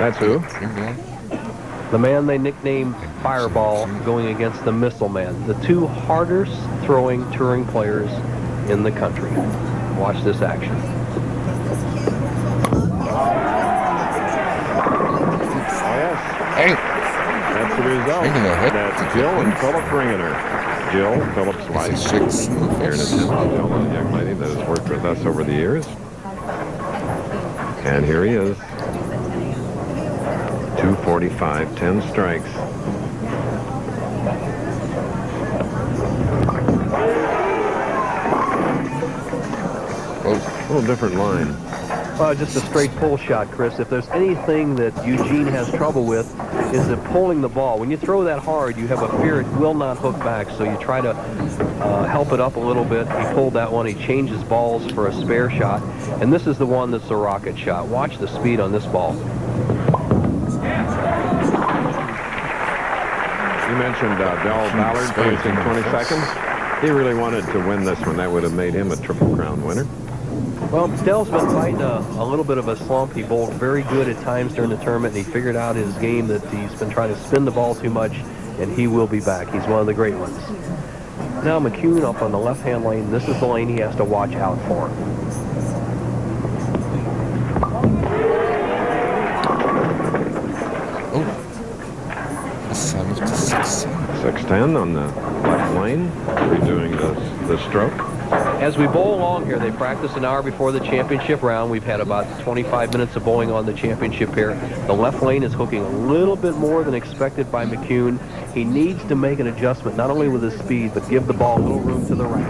That's who? The man they nicknamed Fireball going against the Missile Man. The two hardest throwing touring players in the country. Watch this action. Oh, yes. Hey. That's the result. That's Jill and Philip Ringener. Jill, Philip's wife. Here in a Jill, a young lady that has worked with us over the years. And here he is. 245, 10 strikes. A little different line. Just a straight pull shot, Chris. If there's anything that Eugene has trouble with, is it pulling the ball. When you throw that hard, you have a fear it will not hook back, so you try to help it up a little bit. He pulled that one. He changes balls for a spare shot, and this is the one that's a rocket shot. Watch the speed on this ball. You mentioned Del Ballard finishing 22nd. He really wanted to win this one. That would have made him a Triple Crown winner. Well, Dell's been fighting a little bit of a slump. He bowled very good at times during the tournament, and he figured out his game that he's been trying to spin the ball too much, and he will be back. He's one of the great ones. Now McCune up on the left-hand lane. This is the lane he has to watch out for. Oh. 610 on the left lane, redoing the stroke. As we bowl along here, they practice an hour before the championship round. We've had about 25 minutes of bowling on the championship pair. The left lane is hooking a little bit more than expected by McCune. He needs to make an adjustment, not only with his speed, but give the ball a little room to the right.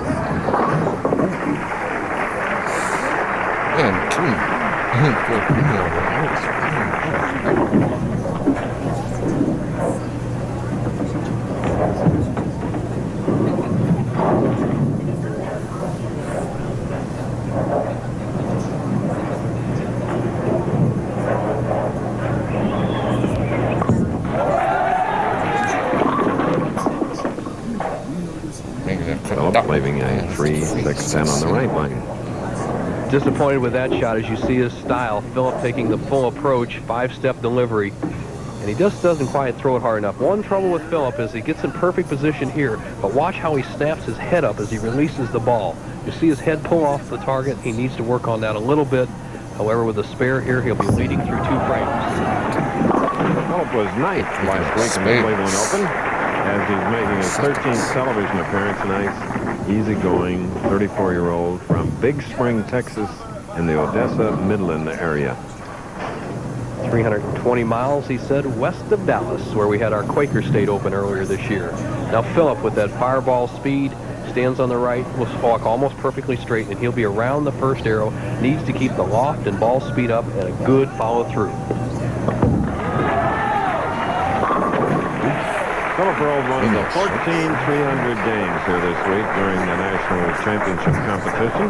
Philip leaving a 3-6-10 on the right lane. Disappointed with that shot. As you see his style, Philip taking the full approach, 5-step delivery, and he just doesn't quite throw it hard enough. One trouble with Philip is he gets in perfect position here, but watch how he snaps his head up as he releases the ball. You see his head pull off the target. He needs to work on that a little bit. However, with a spare here, he'll be leading through 2 frames. Philip was ninth last week in the Cleveland Open, as he's making his 13th television appearance tonight. Easygoing 34-year-old from Big Spring, Texas, in the Odessa, Midland area. 320 miles, he said, west of Dallas, where we had our Quaker State Open earlier this year. Now Philip, with that fireball speed, stands on the right, will walk almost perfectly straight, and he'll be around the first arrow. Needs to keep the loft and ball speed up and a good follow-through. Philip rolled one of the 14 300 games here this week during the National Championship competition.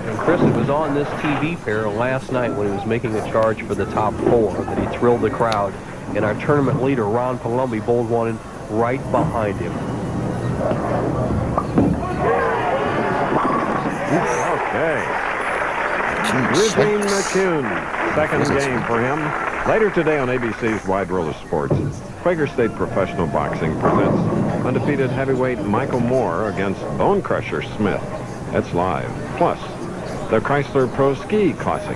And Chris, it was on this TV pair last night when he was making a charge for the top 4 that he thrilled the crowd. And our tournament leader, Ron Palumbi, bowled one in right behind him. Okay. Eugene McCune, second game for him. Later today on ABC's Wide World of Sports, Quaker State Professional Boxing presents undefeated heavyweight Michael Moore against Bone Crusher Smith. That's live. Plus, the Chrysler Pro Ski Classic.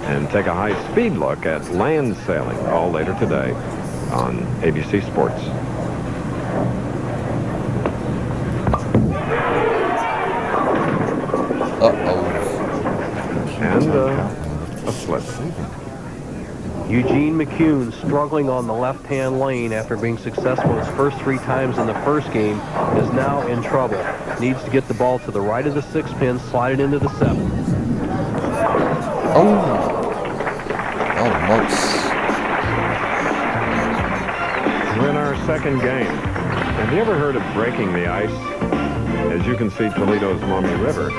And take a high-speed look at land sailing, all later today on ABC Sports. And a slip. Eugene McCune struggling on the left-hand lane after being successful his first 3 times in the first game is now in trouble. Needs to get the ball to the right of the 6 pin, slide it into the 7. Oh, nice. We're in our second game. Have you ever heard of breaking the ice? As you can see, Toledo's Maumee River.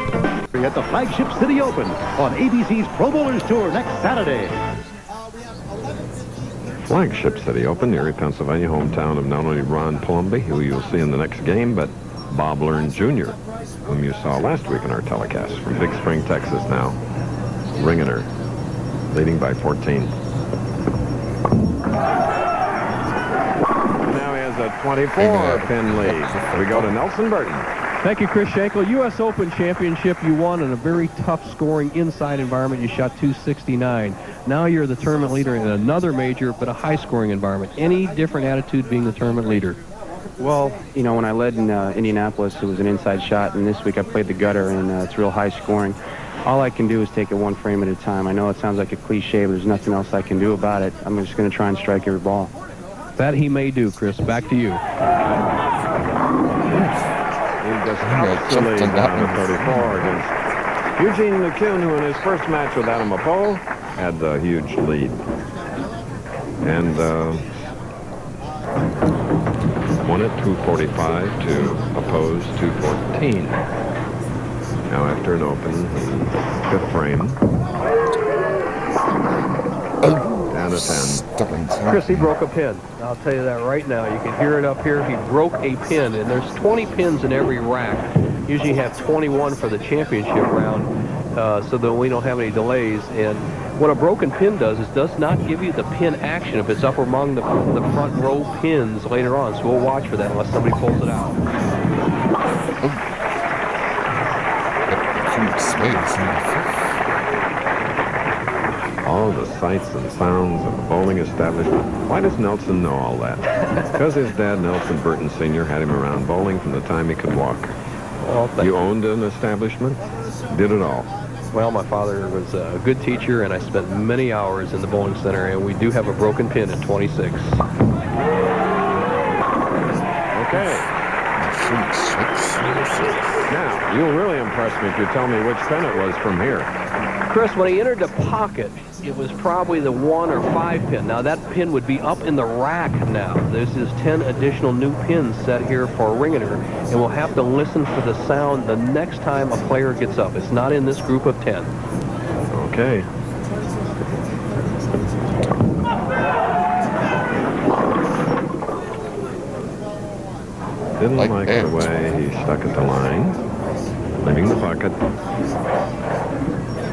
At the Flagship City Open on ABC's Pro Bowlers Tour next Saturday. Flagship City Open, Erie, Pennsylvania, hometown of not only Ron Palumbi, who you'll see in the next game, but Bob Learn Jr., whom you saw last week in our telecast from Big Spring, Texas now. Ringener leading by 14. Now he has a 24-pin lead. We go to Nelson Burton. Thank you, Chris Schenkel. U.S. Open Championship, you won in a very tough scoring inside environment. You shot 269. Now you're the tournament leader in another major, but a high-scoring environment. Any different attitude being the tournament leader? Well, you know, when I led in Indianapolis, it was an inside shot, and this week I played the gutter, and it's real high scoring. All I can do is take it one frame at a time. I know it sounds like a cliche, but there's nothing else I can do about it. I'm just going to try and strike every ball. That he may do, Chris. Back to you. He just helps the lead down to 34 against Eugene McCune, who in his first match with Adam Apo had the huge lead. And won it 245 to Apo's 214. Now after an open, fifth frame. Down to 10. Chris, he broke a pin. I'll tell you that right now. You can hear it up here. He broke a pin, and there's 20 pins in every rack. Usually you have 21 for the championship round, so that we don't have any delays. And what a broken pin does is does not give you the pin action if it's up among the front row pins later on. So we'll watch for that unless somebody pulls it out. All the sights and sounds of the bowling establishment. Why does Nelson know all that? Because his dad, Nelson Burton Sr., had him around bowling from the time he could walk. Well, you owned an establishment? Did it all? Well, my father was a good teacher, and I spent many hours in the bowling center, and we do have a broken pin at 26. Okay. Now, you'll really impress me if you tell me which pin it was from here. Chris, when he entered the pocket, it was probably the 1 or 5 pin. Now, that pin would be up in the rack now. This is 10 additional new pins set here for Ringener, and we'll have to listen for the sound the next time a player gets up. It's not in this group of 10. Okay. Didn't like the way he stuck at the line, leaving the pocket.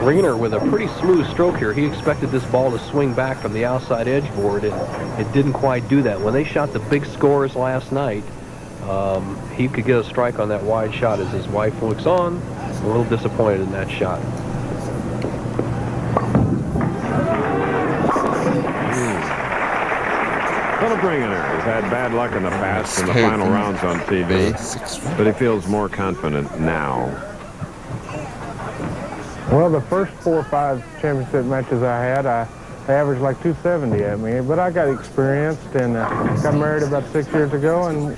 Ringener with a pretty smooth stroke here. He expected this ball to swing back from the outside edge board, and it didn't quite do that. When they shot the big scores last night, he could get a strike on that wide shot as his wife looks on. A little disappointed in that shot. Philip Ringener has had bad luck in the past in the final rounds on TV, but he feels more confident now. Well, the first 4 or 5 championship matches I had, I averaged like 270 at me, but I got experienced and got married about 6 years ago, and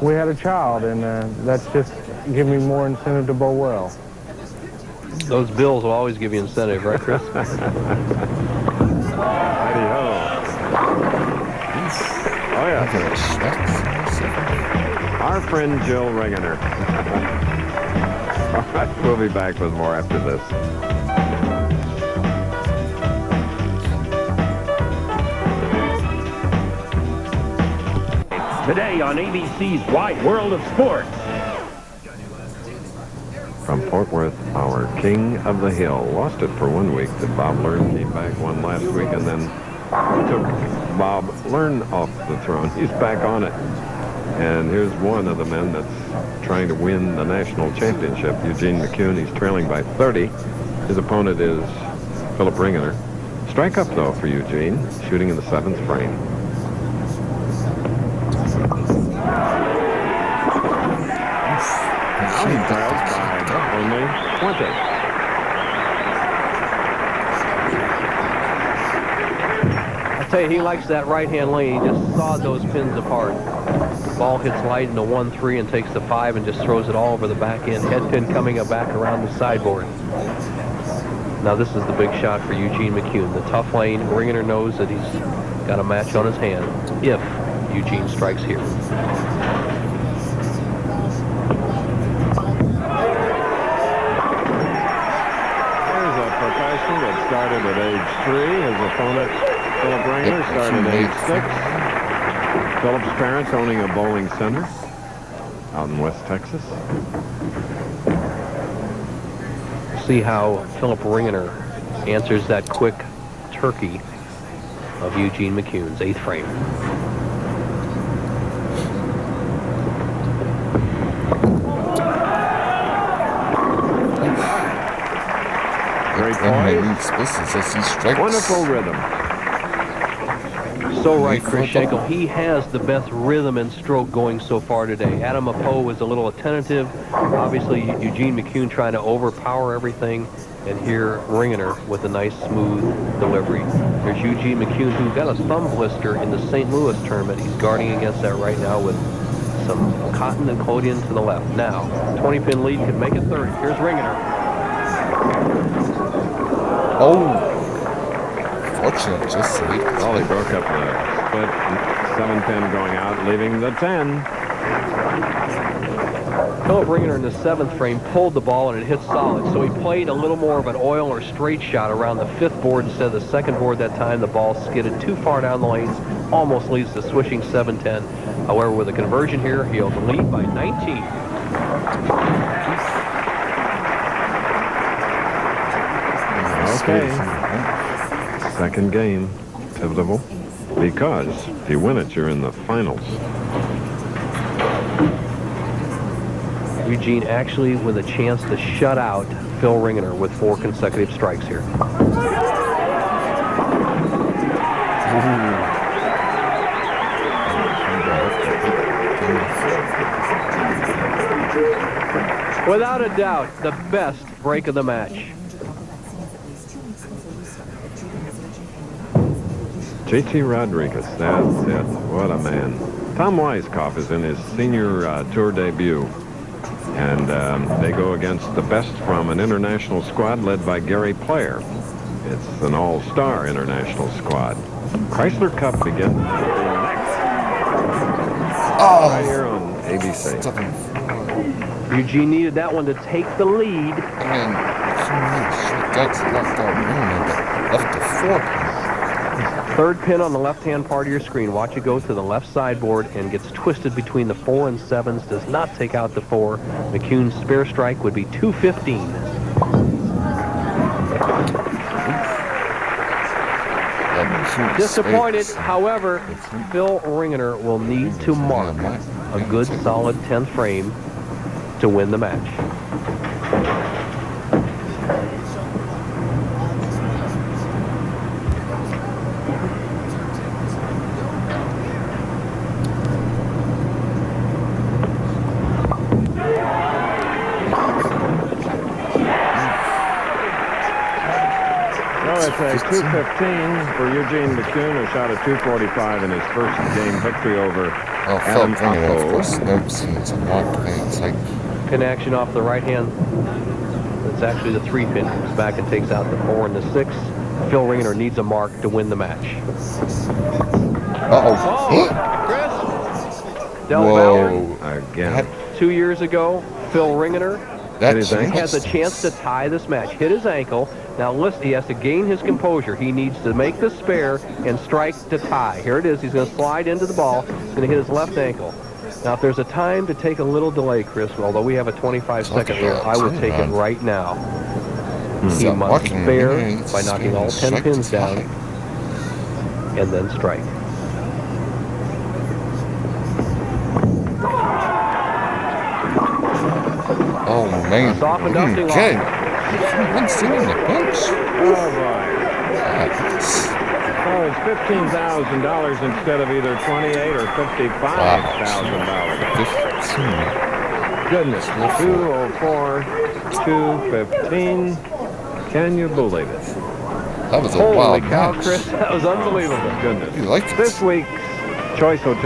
we had a child, and that's just given me more incentive to bowl well. Those bills will always give you incentive, right, Chris? Righty-ho. Oh, yeah. Our friend Jill Ringener. All right, we'll be back with more after this. Today on ABC's Wide World of Sports. From Fort Worth, our King of the Hill. Lost it for 1 week. Did Bob Learn came back, won last week, and then took Bob Learn off the throne. He's back on it. And here's one of the men that's trying to win the national championship, Eugene McCune. He's trailing by 30. His opponent is Philip Ringener. Strike up, though, for Eugene, shooting in the 7th frame. Now he trails by only 20. I'll tell you, he likes that right-hand lane. He just sawed those pins apart. Ball hits light in the 1-3 and takes the 5 and just throws it all over the back end. Head pin coming up back around the sideboard. Now this is the big shot for Eugene McCune. The tough lane. Ringener knows that he's got a match on his hand if Eugene strikes here. Here's a professional that started at age 3. His opponent, Philip Ringener, started at age 6. Philip's parents owning a bowling center out in West Texas. See how Philip Ringener answers that quick turkey. of Eugene McCune's 8th frame. Great poise. Wonderful rhythm. So right, Chris Schenkel. He has the best rhythm and stroke going so far today. Adam Apo was a little attentive. Obviously, Eugene McCune trying to overpower everything. And here, Ringener with a nice, smooth delivery. There's Eugene McCune, who got a thumb blister in the St. Louis tournament. He's guarding against that right now with some cotton and collodion to the left. Now, 20-pin lead could make it 30. Here's Ringener. Oh! Fortunate, just sweet. Well, he broke up the split. 7-pin going out, leaving the 10. Philip Ringener in the 7th frame pulled the ball and it hit solid, so he played a little more of an oil or straight shot around the 5th board instead of the 2nd board that time. The ball skidded too far down the lanes, almost leads to swishing 7-10. However, with a conversion here, he'll lead by 19. Okay. Second game, pivotal, because if you win it, you're in the finals. Eugene actually with a chance to shut out Phil Ringener with 4 consecutive strikes here. Without a doubt, the best break of the match. JT Rodriguez, that's it. What a man. Tom Weiskopf is in his senior tour debut. And they go against the best from an international squad led by Gary Player. It's an all-star international squad. Chrysler Cup begins right here on ABC. Eugene needed that one to take the lead. And that's left out left to 4. 3rd pin on the left-hand part of your screen. Watch it go to the left sideboard and gets twisted between the 4 and 7s. Does not take out the 4. McCune's spare strike would be 215. Disappointed, however, Phil Ringener will need to mark a good solid 10th frame to win the match. It's a 215 for Eugene McCune, who shot a 245 in his first game victory over Adam Apo. Pin action off the right hand. It's actually the 3-pin. Comes back and takes out the 4 and the 6. Phil Ringener needs a mark to win the match. Oh, Chris! Del Ballard. Again. 2 years ago, Phil Ringener Has a chance to tie this match. Hit his ankle. Now listen, he has to gain his composure. He needs to make the spare and strike to tie. Here it is. He's going to slide into the ball. He's going to hit his left ankle. Now, if there's a time to take a little delay, Chris, although we have a 25-second rule, I would take it right now. He must spare by knocking all 10 pins down and then strike. oh man. Soft and dusting off. Okay. I'm singing the punch. Oh, boy. So it's $15,000 instead of either $28,000 or $55,000. Goodness. 204, 215. Can you believe it? That was a Holy wild cow, match. Chris. That was unbelievable. Goodness. You liked it. This week's Choice Hotels